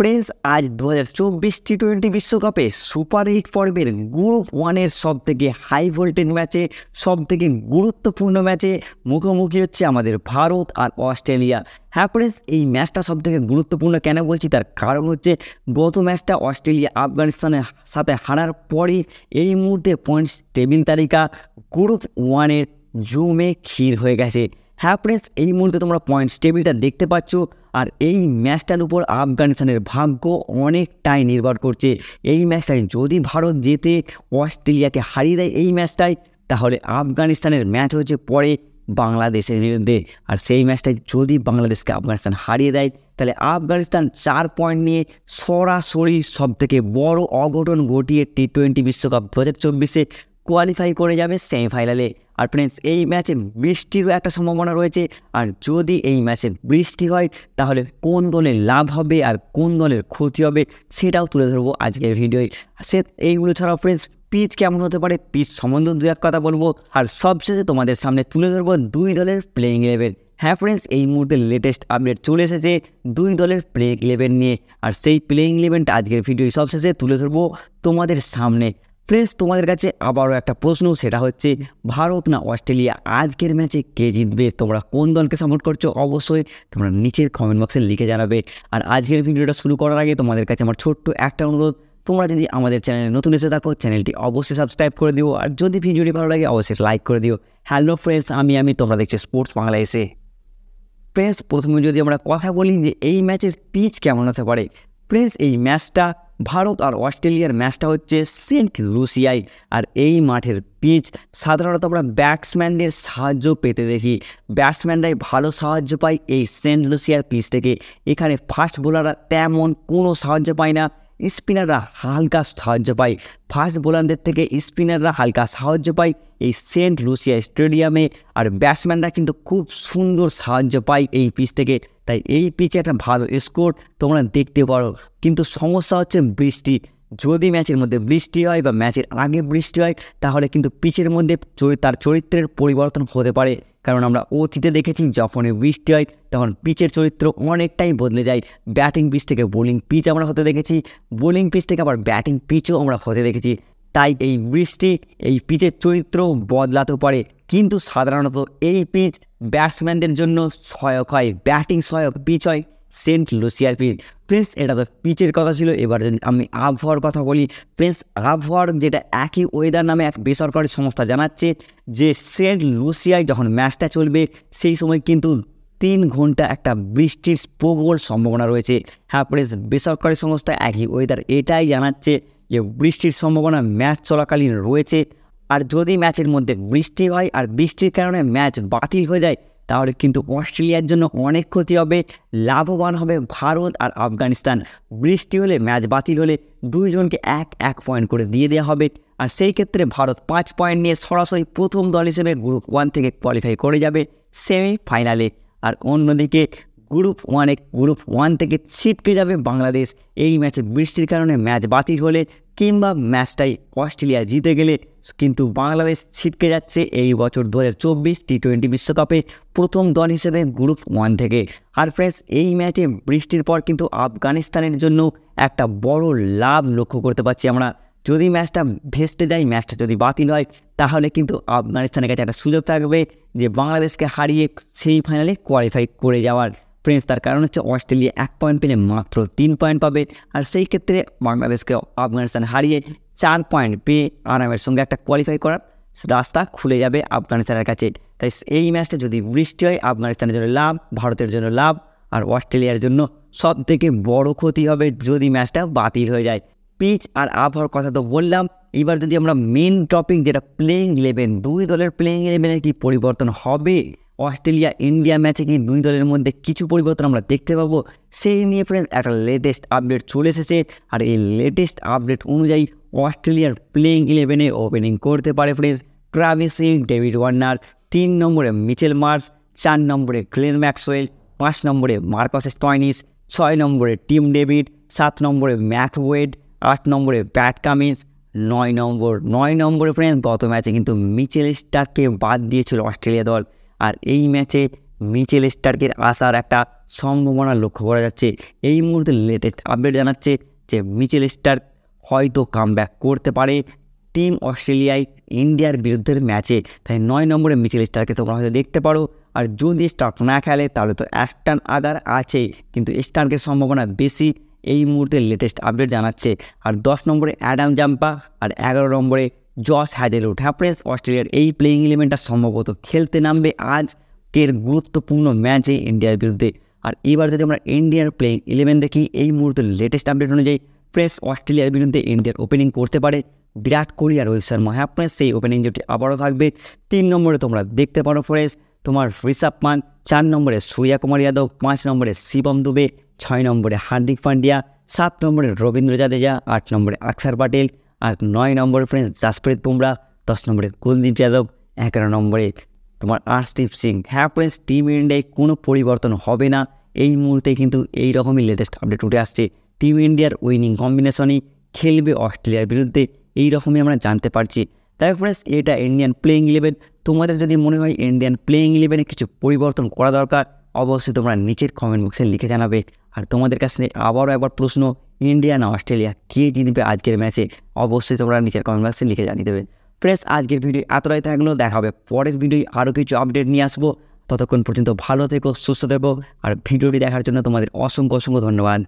Friends, আজ 2024 টি-20 বিশ্বকাপে super 8 পর্বের গ্রুপ 1-এর সবথেকে হাই ভোল্টেজ ম্যাচে, সবথেকে গুরুত্বপূর্ণ ম্যাচে মুখোমুখি হচ্ছে আমাদের ভারত আর অস্ট্রেলিয়া। হ্যাঁ ফ্রেন্ডস, এই ম্যাচটা সবথেকে গুরুত্বপূর্ণ কেন বলছি, তার কারণ হচ্ছে গত ম্যাচটা অস্ট্রেলিয়া আফগানিস্তানের সাথে হারার পরই এই মুহূর্তে পয়েন্টস টেবিল তালিকা গ্রুপ 1-এর জমে ক্ষীর হয়ে গেছে। হ্যাঁ ফ্রেন্ডস, এই মুহূর্তে তোমরা পয়েন্টস টেবিলটা দেখতে পাচ্ছ, আর এই ম্যাচটার উপর আফগানিস্তানের ভাগ্য অনেকটাই নির্ভর করছে। এই ম্যাচটায় যদি ভারত জিতে অস্ট্রেলিয়াকে হারিয়ে দেয় এই ম্যাচটায়, তাহলে আফগানিস্তানের ম্যাচ হচ্ছে পরে বাংলাদেশের বিরুদ্ধে। আর সেই ম্যাচটায় যদি বাংলাদেশকে আফগানিস্তান হারিয়ে দেয়, তাহলে আফগানিস্তান 4 পয়েন্ট নিয়ে সরাসরি সবথেকে বড় অঘটন ঘটিয়ে টি-20 বিশ্বকাপ 2024-এ কোয়ালিফাই করে যাবে সেমিফাইনালে। আর ফ্রেন্ডস, এই ম্যাচে বৃষ্টিরও একটা সম্ভাবনা রয়েছে, আর যদি এই ম্যাচে বৃষ্টি হয় তাহলে কোন দলের লাভ হবে আর কোন দলের ক্ষতি হবে সেটাও তুলে ধরবো আজকের ভিডিওয়। এইগুলো ছাড়াও ফ্রেন্ডস, পিচ কেমন হতে পারে, পিচ সম্বন্ধে দু এক কথা বলবো, আর সবশেষে তোমাদের সামনে তুলে ধরবো দুই দলের প্লেইং 11। হ্যাঁ ফ্রেন্ডস, এই মুহূর্তে লেটেস্ট আপডেট চলে এসেছে দুই দলের প্লেইং 11 নিয়ে, আর সেই প্লেইং 11টা আজকের ভিডিওয় সবশেষে তুলে ধরবো তোমাদের সামনে। ফ্রেন্ডস, তোমাদের কাছে আবারও একটা প্রশ্ন, সেটা হচ্ছে ভারত না অস্ট্রেলিয়া, আজকের ম্যাচে কে জিতবে? তোমরা কোন দলকে সাপোর্ট করছো অবশ্যই তোমরা নিচের কমেন্ট বক্সে লিখে জানাবে। আর আজকের ভিডিওটা শুরু করার আগে তোমাদের কাছে আমার ছোট্ট একটা অনুরোধ, তোমরা যদি আমাদের চ্যানেলে নতুন এসে থাকো চ্যানেলটি অবশ্যই সাবস্ক্রাইব করে দিও, আর যদি ভিডিওটি ভালো লাগে অবশ্যই লাইক করে দিও। হ্যালো ফ্রেন্ডস, আমি তোমরা দেখছো স্পোর্টস বাংলা এসে। ফ্রেন্ডস, প্রথমে যদি আমরা কথা বলি যে এই ম্যাচের পিচ কেমন হতে পারে। ফ্রেন্ডস, এই ম্যাচটা ভারত আর অস্ট্রেলিয়ার ম্যাচটা হচ্ছে সেন্ট লুসিয়ায়, আর এই মাঠের পিচ সাধারণত আমরা ব্যাটসম্যানদের সাহায্য পেতে দেখি। ব্যাটসম্যানরাই ভালো সাহায্য পায় এই সেন্ট লুসিয়ার পিচ থেকে। এখানে ফাস্ট বোলাররা তেমন কোনো সাহায্য পায় না, স্পিনাররা হালকা সাহায্য পায়। ফাস্ট বোলারদের থেকে স্পিনাররা হালকা সাহায্য পায় এই সেন্ট লুসিয়া স্টেডিয়ামে, আর ব্যাটসম্যানরা কিন্তু খুব সুন্দর সাহায্য পায় এই পিচ থেকে। তাই এই পিচে একটা ভালো স্কোর তোমরা দেখতে পারো, কিন্তু সমস্যা হচ্ছে বৃষ্টি। যদি ম্যাচের মধ্যে বৃষ্টি হয় বা ম্যাচের আগে বৃষ্টি হয়, তাহলে কিন্তু পিচের মধ্যে তার চরিত্রের পরিবর্তন হতে পারে। কারণ আমরা অতীতে দেখেছি যখনই বৃষ্টি হয় তখন পিচের চরিত্র অনেকটাই বদলে যায়। ব্যাটিং পিচ থেকে বোলিং পিচ আমরা হতে দেখেছি, বোলিং পিচ থেকে আবার ব্যাটিং পিচও আমরা হতে দেখেছি। তাই এই বৃষ্টি এই পিচের চরিত্র বদলাতে পারে, কিন্তু সাধারণত এই পিচ ব্যাটসম্যানদের জন্য সহায়ক হয়, ব্যাটিং সহায়ক পিচ হয় সেন্ট লুসিয়ার পিচ। ফ্রেন্ডস, এটা তো পিচের কথা ছিল। এবার যদি আমি আবহাওয়ার কথা বলি, ফ্রেন্ডস, আবহাওয়ার যেটা একই ওয়েদার নামে এক বেসরকারি সংস্থা জানাচ্ছে যে সেন্ট লুসিয়ায় যখন ম্যাচটা চলবে সেই সময় কিন্তু 3 ঘন্টা একটা বৃষ্টির প্রবল সম্ভাবনা রয়েছে। হ্যাঁ ফ্রেন্ডস, বেসরকারি সংস্থা একই ওয়েদার এটাই জানাচ্ছে যে বৃষ্টির সম্ভাবনা ম্যাচ চলাকালীন রয়েছে। আর যদি ম্যাচের মধ্যে বৃষ্টি হয় আর বৃষ্টির কারণে ম্যাচ বাতিল হয়ে যায়, তাহলে কিন্তু অস্ট্রেলিয়ার জন্য অনেক ক্ষতি হবে, লাভবান হবে ভারত আর আফগানিস্তান। বৃষ্টি হলে, ম্যাচ বাতিল হলে দুইজনকে 1 পয়েন্ট করে দিয়ে দেওয়া হবে, আর সেই ক্ষেত্রে ভারত 5 পয়েন্ট নিয়ে সরাসরি প্রথম দল হিসেবে গ্রুপ 1 থেকে কোয়ালিফাই করে যাবে সেমিফাইনালে। আর অন্যদিকে গ্রুপ 1 থেকে ছিটকে যাবে বাংলাদেশ। এই ম্যাচে বৃষ্টির কারণে ম্যাচ বাতিল হলে কিংবা ম্যাচটাই অস্ট্রেলিয়া জিতে গেলে কিন্তু বাংলাদেশ ছিটকে যাচ্ছে এই বছর 2024 টি-20 বিশ্বকাপে প্রথম দল হিসেবে গ্রুপ 1 থেকে। আর ফ্রেন্ডস, এই ম্যাচে বৃষ্টির পর কিন্তু আফগানিস্তানের জন্য একটা বড় লাভ লক্ষ্য করতে পারছি আমরা। যদি ম্যাচটা ভেস্তে যায়, ম্যাচটা যদি বাতিল হয়, তাহলে কিন্তু আফগানিস্তানের কাছে একটা সুযোগ থাকবে যে বাংলাদেশকে হারিয়ে সেই ফাইনালে কোয়ালিফাই করে যাওয়ার। ফ্রেন্ডস, তার কারণ হচ্ছে অস্ট্রেলিয়া 1 পয়েন্ট পেলে মাত্র 3 পয়েন্ট পাবে, আর সেই ক্ষেত্রে বাংলাদেশকে আফগানিস্তান হারিয়ে 4 পয়েন্ট পেয়ে আরামের সঙ্গে একটা কোয়ালিফাই করার রাস্তা খুলে যাবে আফগানিস্তানের কাছে। তাই এই ম্যাচটা যদি বৃষ্টি হয়, আফগানিস্তানের জন্য লাভ, ভারতের জন্য লাভ, আর অস্ট্রেলিয়ার জন্য সব থেকে বড় ক্ষতি হবে যদি ম্যাচটা বাতিল হয়ে যায়। পিচ আর আবহাওয়ার কথা তো বললাম, এবার যদি আমরা মেন টপিক যেটা প্লেইং 11, দুই দলের প্লেইং 11-এ কি পরিবর্তন হবে, অস্ট্রেলিয়া ইন্ডিয়া ম্যাচে কি দুই দলের মধ্যে কিছু পরিবর্তন আমরা দেখতে পাবো, সেই নিয়ে ফ্রেন্ডস একটা লেটেস্ট আপডেট চলে এসেছে। আর এই লেটেস্ট আপডেট অনুযায়ী অস্ট্রেলিয়ার প্লেইং 11-এ ওপেনিং করতে পারে friends Travis head, David Warner, 3 নম্বরে মিচেল মার্শ, 4 নম্বরে গ্লেন ম্যাক্সওয়েল, 5 নম্বরে মার্কাস স্টয়নিস, 6 নম্বরে টিম ডেভিড, 7 নম্বরে ম্যাট ওয়েড, 8 নম্বরে প্যাট কামিন্স, 9 নম্বরে ফ্রেন্ডস গত ম্যাচে কিন্তু মিচেল স্টার্ককে বাদ দিয়েছিল অস্ট্রেলিয়া দল। আর এই ম্যাচে মিচেল স্টার্কের আসার একটা সম্ভাবনা লক্ষ্য করা যাচ্ছে। এই মুহূর্তে লেটেস্ট আপডেট জানাচ্ছে যে মিচেল স্টার্ক হয়তো কামব্যাক করতে পারে টিম অস্ট্রেলিয়ায় ইন্ডিয়ার বিরুদ্ধে ম্যাচে। তাই 9 নম্বরে মিচেল স্টার্ককে তোমরা হয়তো দেখতে পারো। আর যদি স্টার্ক না খেলে তাহলে তো অ্যাস্টন আগার আছে, কিন্তু স্টার্কের সম্ভাবনা বেশি এই মুহূর্তে লেটেস্ট আপডেট জানাচ্ছে। আর 10 নম্বরে অ্যাডাম জাম্পা আর 11 নম্বরে জশ হ্যাজেলউড। হ্যাঁ ফ্রেন্ডস, অস্ট্রেলিয়ার এই প্লেইং ইলেভেনটা সম্ভবত খেলতে নামবে আজকের গুরুত্বপূর্ণ ম্যাচে ইন্ডিয়ার বিরুদ্ধে। আর এবার যদি আমরা ইন্ডিয়ার প্লেইং 11 দেখি, এই মুহূর্তে লেটেস্ট আপডেট অনুযায়ী ফ্রেন্ডস অস্ট্রেলিয়ার বিরুদ্ধে ইন্ডিয়ার ওপেনিং করতে পারে বিরাট কোহলি আর রোহিত শর্মা। হ্যাঁ ফ্রেন্ডস, সেই ওপেনিং জুটি আবারও থাকবে। 3 নম্বরে তোমরা দেখতে পারো ফ্রেন্ডস তোমার ঋষভ পান্ট, 4 নম্বরে সূর্য কুমার যাদব, 5 নম্বরে শিবম দুবে, 6 নম্বরে হার্দিক পান্ডিয়া, 7 নম্বরে রবীন্দ্র জাদেজা, 8 নম্বরে অক্ষর প্যাটেল, আর 9 নম্বরে ফ্রেন্ডস জাসপ্রীত বুমরাহ, 10 নম্বরে কুলদীপ যাদব, 11 নম্বরে তোমার আর্শদীপ সিং। হ্যাঁ ফ্রেন্ডস, টিম ইন্ডিয়ায় কোনো পরিবর্তন হবে না এই মুহূর্তে, কিন্তু এই রকমই লেটেস্ট আপডেট উঠে আসছে। টিম ইন্ডিয়ার উইনিং কম্বিনেশনই খেলবে অস্ট্রেলিয়ার বিরুদ্ধে, এই রকমই আমরা জানতে পারছি। তাই ফ্রেন্ডস, এটা ইন্ডিয়ান প্লেইং 11। তোমাদের যদি মনে হয় ইন্ডিয়ান প্লেইং 11-এ কিছু পরিবর্তন করা দরকার, অবশ্যই তোমরা নিচের কমেন্ট বক্সে লিখে জানাবে। আর তোমাদের কাছে আবারও একবার প্রশ্ন, ইন্ডিয়া না অস্ট্রেলিয়া কে জিতবে আজকের ম্যাচে, অবশ্যই তোমরা নিচের কমেন্ট বক্সে লিখে জানিয়ে দেবে। ফ্রেন্ডস, আজকের ভিডিও এতটাই থাকলো, দেখা হবে পরের ভিডিও আরও কিছু আপডেট নিয়ে আসবো। ততক্ষণ পর্যন্ত ভালো থেকো, সুস্থ থেকো। আর ভিডিওটি দেখার জন্য তোমাদের অসংখ্য ধন্যবাদ।